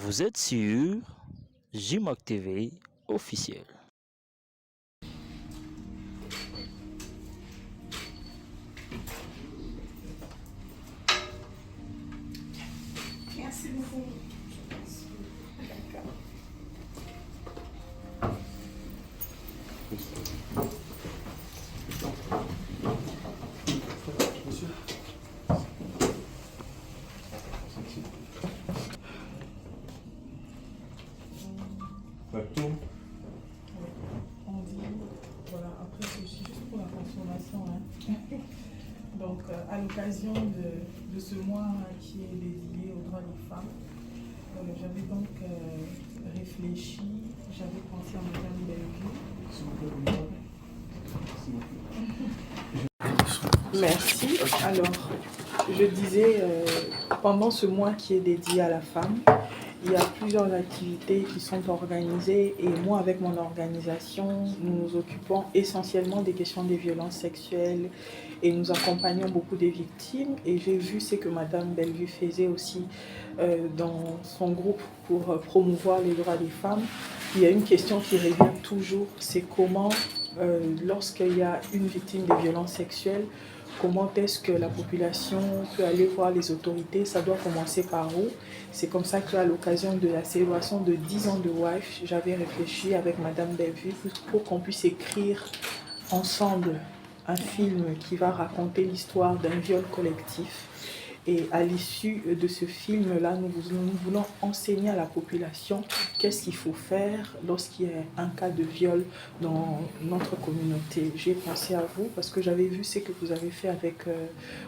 Vous êtes sur JMOC TV officiel. Merci beaucoup. D'accord. On dit, voilà, après c'est juste pour la consommation. Hein. Donc, à l'occasion de ce mois qui est dédié aux droits des femmes, j'avais donc réfléchi, j'avais pensé à Madame Bellevue. Merci. Alors, je disais, pendant ce mois qui est dédié à la femme, il y a plusieurs activités qui sont organisées et moi, avec mon organisation, nous nous occupons essentiellement des questions des violences sexuelles et nous accompagnons beaucoup des victimes. Et j'ai vu ce que Madame Bellevue faisait aussi dans son groupe pour promouvoir les droits des femmes. Il y a une question qui revient toujours, c'est comment, lorsqu'il y a une victime de violences sexuelles, comment est-ce que la population peut aller voir les autorités? Ça doit commencer par où? C'est comme ça qu'à l'occasion de la célébration de 10 ans de WIFE, j'avais réfléchi avec Madame Bellevue pour qu'on puisse écrire ensemble un film qui va raconter l'histoire d'un viol collectif. Et à l'issue de ce film-là, nous voulons enseigner à la population qu'est-ce qu'il faut faire lorsqu'il y a un cas de viol dans notre communauté. J'ai pensé à vous parce que j'avais vu ce que vous avez fait avec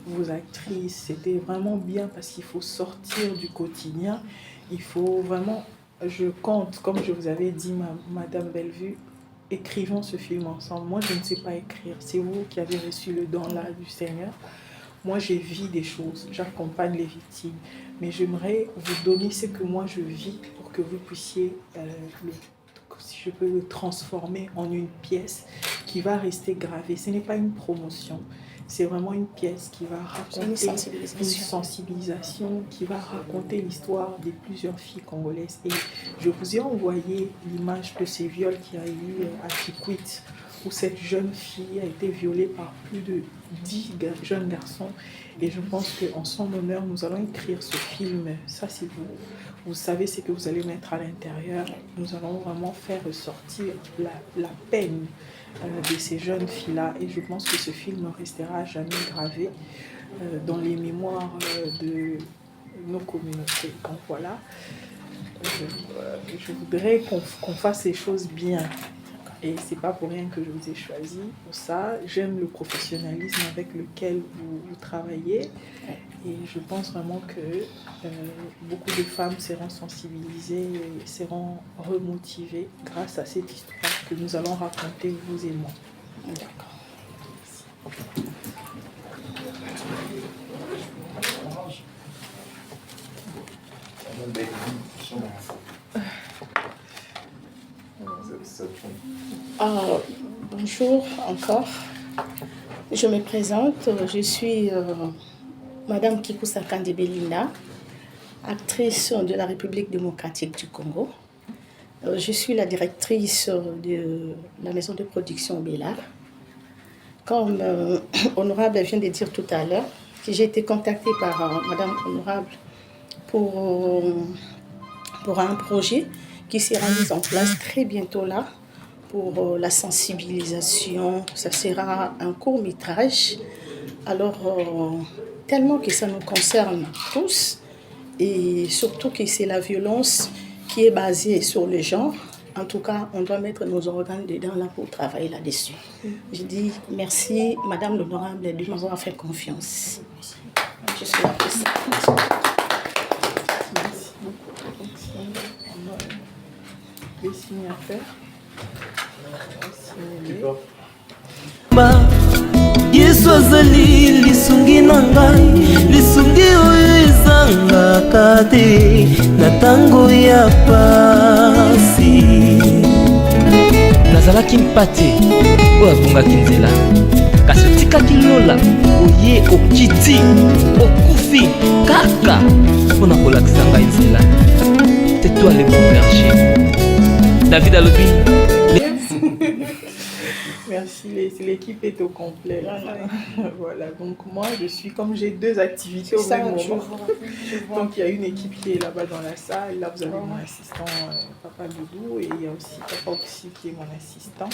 vos actrices. C'était vraiment bien parce qu'il faut sortir du quotidien. Il faut vraiment, je compte, comme je vous avais dit, Madame Bellevue, écrivons ce film ensemble. Moi, je ne sais pas écrire. C'est vous qui avez reçu le don là du Seigneur. Moi, je vis des choses, j'accompagne les victimes, mais j'aimerais vous donner ce que moi je vis pour que vous puissiez, si je peux le transformer en une pièce qui va rester gravée. Ce n'est pas une promotion, c'est vraiment une pièce qui va raconter une sensibilisation qui va raconter l'histoire de plusieurs filles congolaises. Et je vous ai envoyé l'image de ces viols qu'il y a eu à Kikwit, où cette jeune fille a été violée par plus de 10 jeunes garçons. Et je pense qu'en son honneur, nous allons écrire ce film. Ça, c'est vous. Vous savez ce que vous allez mettre à l'intérieur. Nous allons vraiment faire ressortir la peine de ces jeunes filles-là. Et je pense que ce film restera jamais gravé dans les mémoires de nos communautés. Donc voilà, je voudrais qu'on fasse les choses bien. Et c'est pas pour rien que je vous ai choisi pour ça. J'aime le professionnalisme avec lequel vous travaillez. Et je pense vraiment que beaucoup de femmes seront sensibilisées et seront remotivées grâce à cette histoire que nous allons raconter, vous et moi. D'accord. Bonjour encore. Je me présente. Je suis Madame Kikusa Belinda, actrice de la République démocratique du Congo. Je suis la directrice de la maison de production Bellard. Comme Honorable vient de dire tout à l'heure, j'ai été contactée par Madame Honorable pour un projet qui sera mis en place très bientôt là pour la sensibilisation. Ça sera un court-métrage. Alors, tellement que ça nous concerne tous et surtout que c'est la violence qui est basée sur le genre. En tout cas, on doit mettre nos organes dedans là pour travailler là-dessus. Je dis merci, Madame l'Honorable, de m'avoir fait confiance. Je suis là pour ça. Merci beaucoup. On a des signes à faire. Yesu azali lisungi na ngai, lisungi oyo ezangaka te na ntango ya pasi. Nazalaki mpate oyo abungaki nzela, kasi otikaki lola oye okiti okufi kaka mpona kolakisa ngai nzela. toi le bon berger. David Alobi. Merci, l'équipe est au complet. Voilà, donc moi je suis, comme j'ai deux activités au même moment, donc il y a une équipe qui est là-bas dans la salle, là vous avez mon assistant Papa Doudou et il y a aussi Papa Oxy qui est mon assistant.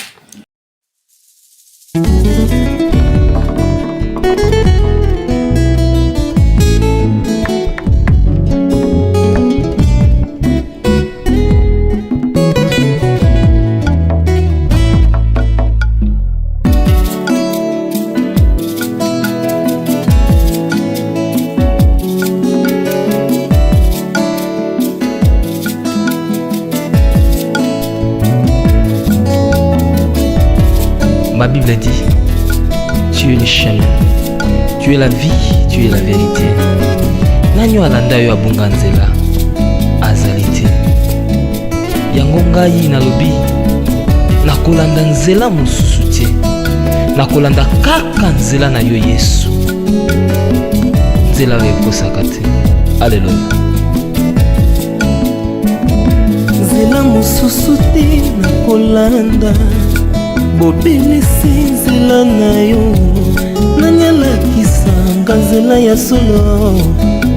Ma Bible dit, tu es le chemin, tu es la vie, tu es la vérité. Nanyo alanda yo abunga nzela azali te. Yango ngai nalobi nakolanda nzela mosusu te. Nakolanda kaka nzela na yo Yesu. Nzela oyo ekosaka te. Alleluya. Nzela mosusu te nakolanda, bobelisi nzela na yo. Nani alakisanga nzela ya solo,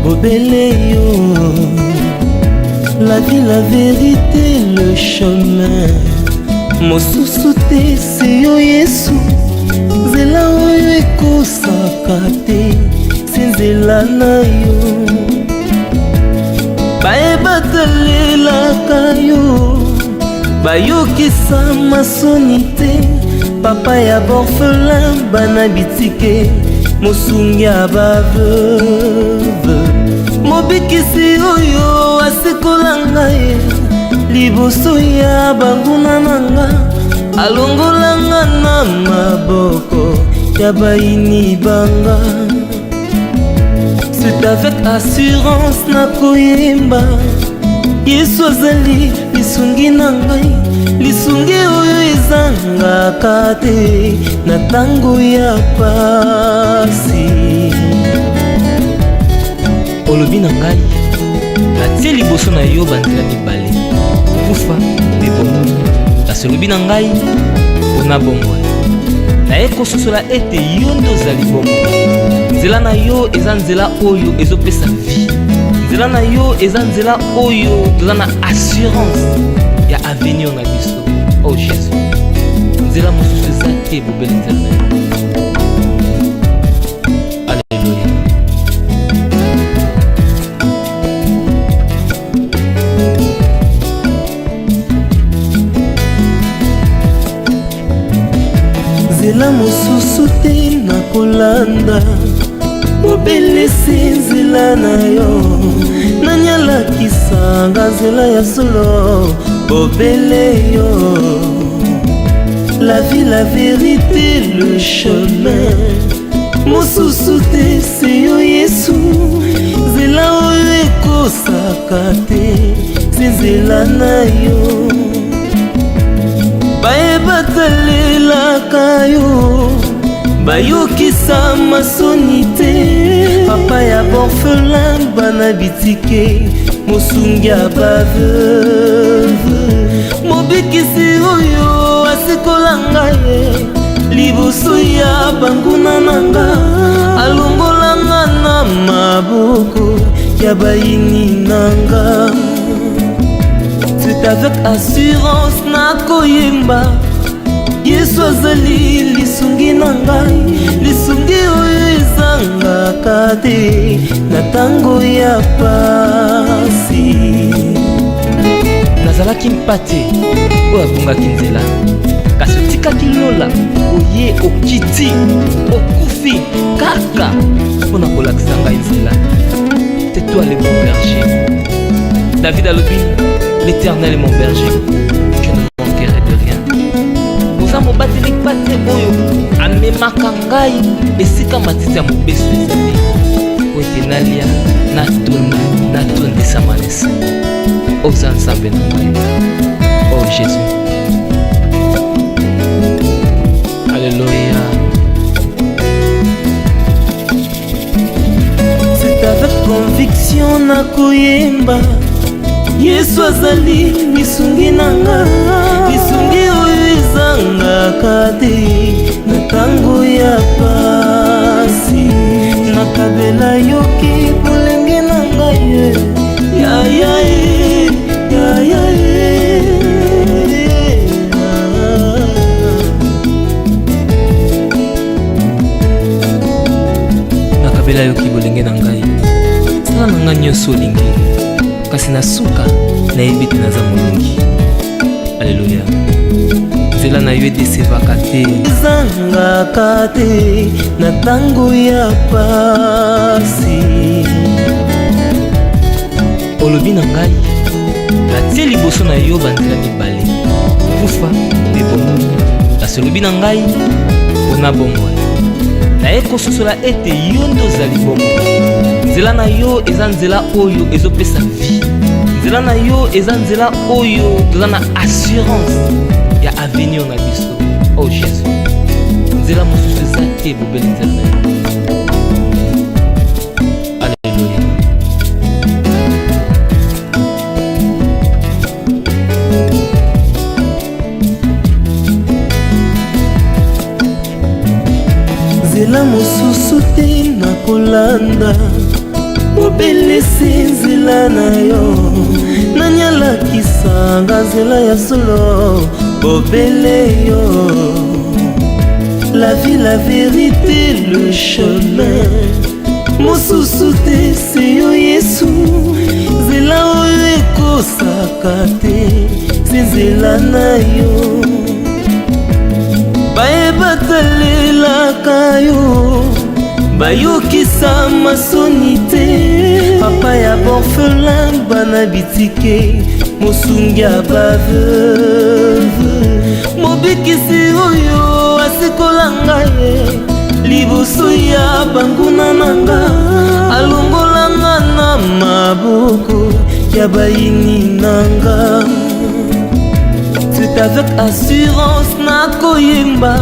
bobele yo. La vie, la vérité, le chemin, mosusu te se yo Yesu. Nzela oyo ekosaka te, se nzela na yo. Bayebatalelaka yo, bayokisa masoni te. Papa ya borphelin bana bitike, mosungi ya baveuve. Mobikisi oyo asikola ngai liboso ya banguna nanga, alongolanga na maboko ya bayini banga. C'est avec assurance nakoyemba, Yesu azali lisungi na ngai, lisungi oyo ezangaka te na tango ya pasi. Olobi na ngai natie liboso na yo banzela mibale, kufa mpe bomoi. Kasi olobi na ngai mpona bomoi, naye kososola ete yo nde ozali bomoi. Nzela na yo eza nzela oyo ezopesa vie. Nzela na yo eza nzela oyo toza na assurance ya avenir na biso. Oh Jésus, nzela mosusu eza te, bobeli nzela na yo. Alléluia. Nzela mosusu te nakolanda, bobelisi nzela na yo. Nani alakisanga nzela ya solo, bobele yo. La vie, la vérité, le chemin, mosusu te se yo Yesu. Nzela oyo ekosaka te, se nzela na yo. Bayebatalelaka yo, bayokisa masoni te. Papa ya borphelin bana bitike, mosungi ya baveuve. Mobikisi oyo asikola ngai liboso ya banguna nanga, alongolanga na maboko ya bayini nanga. C'est avec assurance nakoyemba, Yesu azali lisungi na ngai, lisungi oyo ezangaka te na tango ya pasi. Nazalaki mpate oyo abungaki nzela, kasi otikaki lola oye okiti okufi kaka mpona kolakisa ngai nzela. C'est toi le bon berger. David alobi, l'Éternel est mon berger, je ne manquerai de rien. Oza mobateli pate oyo amemaka ngai esika matiti ya mobeso ezali, po ete nalia natondisama na se. Oza nzambe na ngai. Oh Jésus, alléluia. C'est avec conviction nakoyemba, Yesu azali lisungi nanga, lisungi oyo ezangaka te na ntango ya pasi. Nakabela yoki bolenge na ngai, ya ya ya ya nakabela yoki bolenge na ngai, sala na ngai nyonso olingi, kasi na suka nayebi te naza molungi. Alleluya. Nzela na yo edesevaka te, ezangaka te na ntango ya pasi. Olobi na ngai natie liboso na yo banzela mibale, kufa mpe bomoi. Kasi olobi na ngai mpona bomoi, naye kososola ete yo nde ozali bomoi. Nzela na yo eza nzela oyo ezopesa vie. Nzela na yo eza nzela oyo toza na assurance ya avenir na biso. Oh Jésus, nzela mosusu eza te bobeli nzela na yo. Alleluya. Nzela mosusu te nakolanda, obelisi nzela na yo. Nani alakisanga nzela ya solo, obele yo. La vie, la vérité, le chemin, mosusu te se yo Yesu. Nzela oyo ekosaka te se nzela na yo. Bayebatalelaka yo, bayokisa masoni te. Papa ya borphelin bana bitike, mosungi ya baveuve. Mobikisi oyo asikola ngai liboso ya banguna nanga, alongolanga na maboko ya bayini nanga. C'est avec assurance nakoyemba,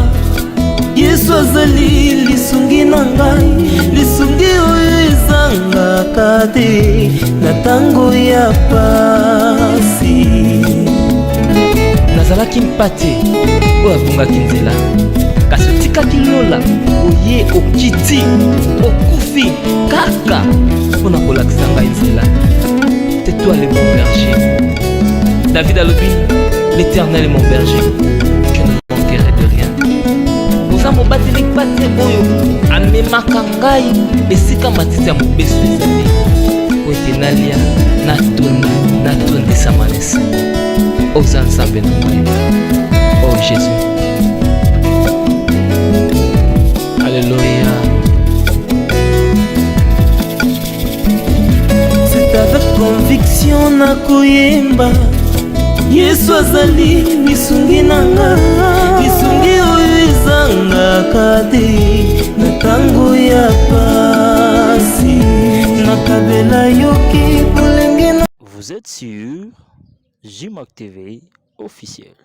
Yesu azali lisungi na ngai, lisungi oyo ezangaka te na ntango ya pasi. Nazalaki mpate oyo abungaki nzela, kasi otikaki lola oye okiti okufi kaka mpona kolakisa ngai nzela. Tais-toi le bon berger. David alobi, l'Éternel est mon berger, je ne manquerai de rien. Oza mobateli pate oyo amemaka ngai esika matiti ya mobeso ezali, po ete nalia natonda natondisa manesa. Oza nzambe na ngai. Oh Jésus. Alléluia. C'est avec conviction nakoyemba, Yesu azali lisungi nanga, lisungi oyo ezangaka te na ntango ya pasi. Nakabela yoki bolenge na. Vous êtes sur JMAC TV officiel.